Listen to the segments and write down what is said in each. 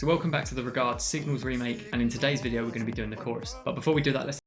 So welcome back to the Regard Signals remake, and in today's video we're going to be doing the chorus. But before we do that, let's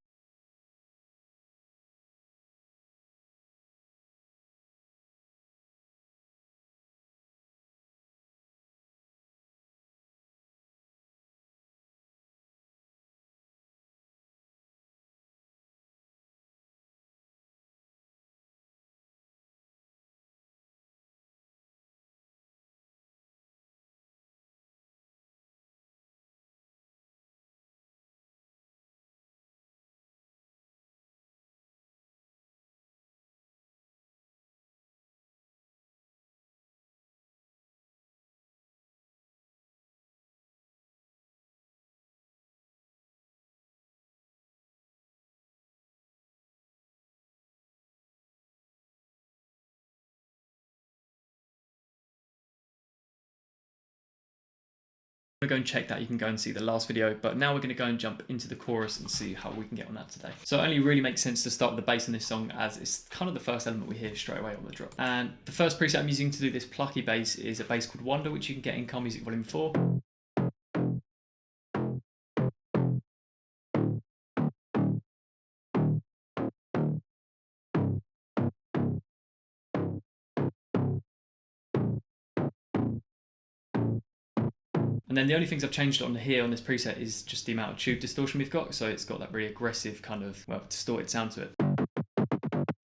go and check that. You can go and see the last video, but now we're going to go and jump into the chorus and see how we can get on that today. So it only really makes sense to start with the bass in this song, as it's kind of the first element we hear straight away on the drop. And the first preset I'm using to do this plucky bass is a bass called Wonder, which you can get in Car Music Volume 4. And then the only things I've changed on here on this preset is just the amount of tube distortion we've got. So it's got that really aggressive kind of, well, distorted sound to it.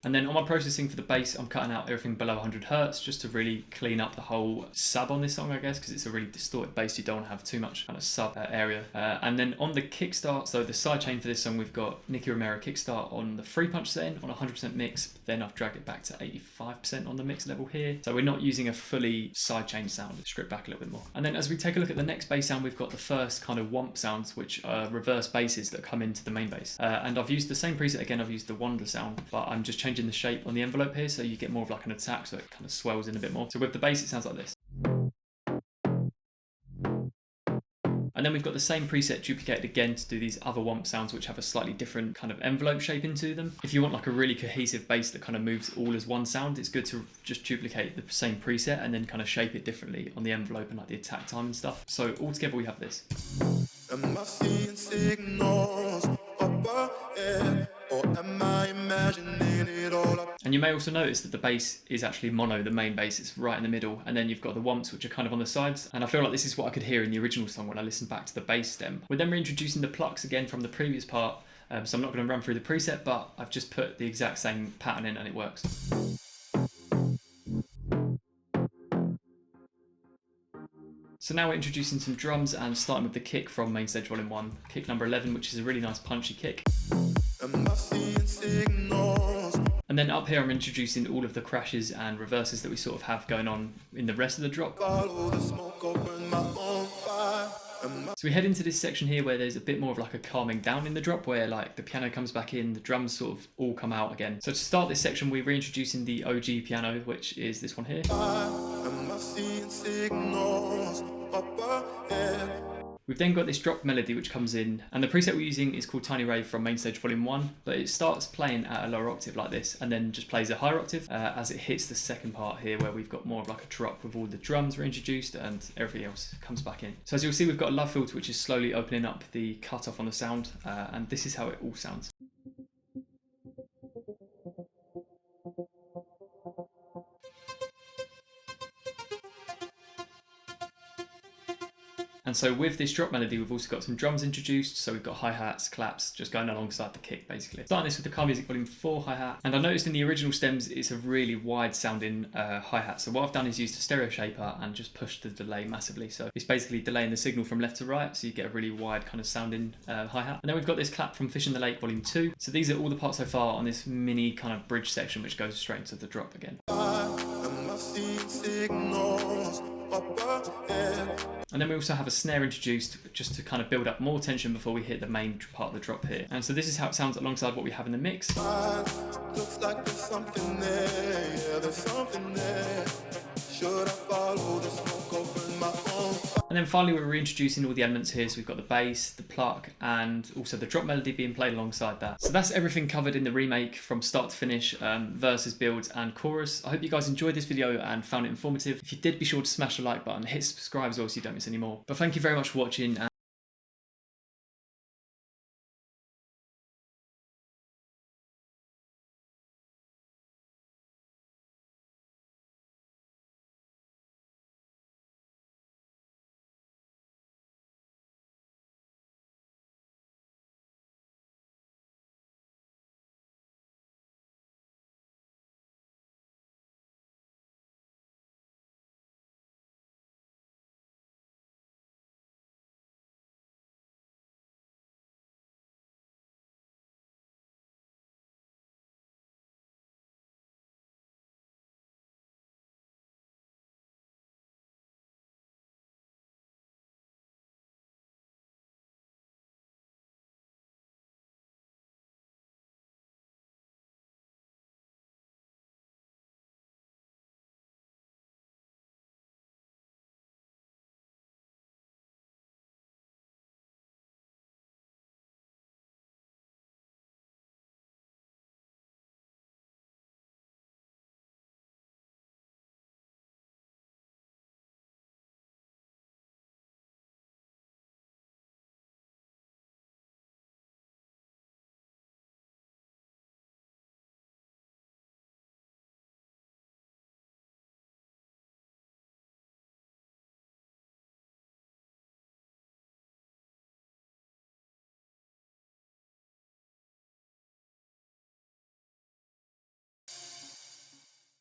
And then on my processing for the bass, I'm cutting out everything below 100 Hz just to really clean up the whole sub on this song, I guess, because it's a really distorted bass. You don't want to have too much kind of sub area. And then on the kickstart, so the sidechain for this song, we've got Nicky Romero kickstart on the 3-punch setting on 100% mix. Then I've dragged it back to 85% on the mix level here. So we're not using a fully sidechain sound, stripped back a little bit more. And then as we take a look at the next bass sound, we've got the first kind of womp sounds, which are reverse basses that come into the main bass. And I've used the same preset again. I've used the Wonder sound, but I'm just changing the shape on the envelope here, so you get more of like an attack, so it kind of swells in a bit more. So with the bass, it sounds like this. And then we've got the same preset duplicated again to do these other womp sounds, which have a slightly different kind of envelope shape into them. If you want like a really cohesive bass that kind of moves all as one sound, it's good to just duplicate the same preset and then kind of shape it differently on the envelope and like the attack time and stuff. So all together we have this. Am I seeing signals up ahead, or am I imagining it all up? And you may also notice that the bass is actually mono, the main bass, it's right in the middle, and then you've got the womps which are kind of on the sides. And I feel like this is what I could hear in the original song when I listened back to the bass stem. We're then reintroducing the plucks again from the previous part, so I'm not going to run through the preset, but I've just put the exact same pattern in and it works. So now we're introducing some drums and starting with the kick from Main Stage Vol.1, kick number 11, which is a really nice punchy kick. And then up here I'm introducing all of the crashes and reverses that we sort of have going on in the rest of the drop. So we head into this section here where there's a bit more of like a calming down in the drop, where like the piano comes back in, the drums sort of all come out again. So to start this section, we're reintroducing the OG piano, which is this one here. We've then got this drop melody which comes in, and the preset we're using is called Tiny Rave from Main Stage Vol.1, but it starts playing at a lower octave like this and then just plays a higher octave as it hits the second part here where we've got more of like a drop with all the drums reintroduced and everything else comes back in. So as you'll see, we've got a Lovefool which is slowly opening up the cutoff on the sound, and this is how it all sounds. And so with this drop melody, we've also got some drums introduced. So we've got hi-hats, claps, just going alongside the kick, basically. Starting this with the Car Music Volume 4 hi-hat. And I noticed in the original stems, it's a really wide sounding hi-hat. So what I've done is used a stereo shaper and just pushed the delay massively. So it's basically delaying the signal from left to right. So you get a really wide kind of sounding hi-hat. And then we've got this clap from Fish in the Lake Volume 2. So these are all the parts so far on this mini kind of bridge section, which goes straight into the drop again. And then we also have a snare introduced just to kind of build up more tension before we hit the main part of the drop here. And so this is how it sounds alongside what we have in the mix. Looks like there's something there, yeah, there's something there. Should I follow the smoke, open my own fire? And then finally we're reintroducing all the elements here. So we've got the bass, the pluck, and also the drop melody being played alongside that. So that's everything covered in the remake from start to finish, verses, builds and chorus. I hope you guys enjoyed this video and found it informative. If you did, be sure to smash the like button, hit subscribe as well so you don't miss any more. But thank you very much for watching, and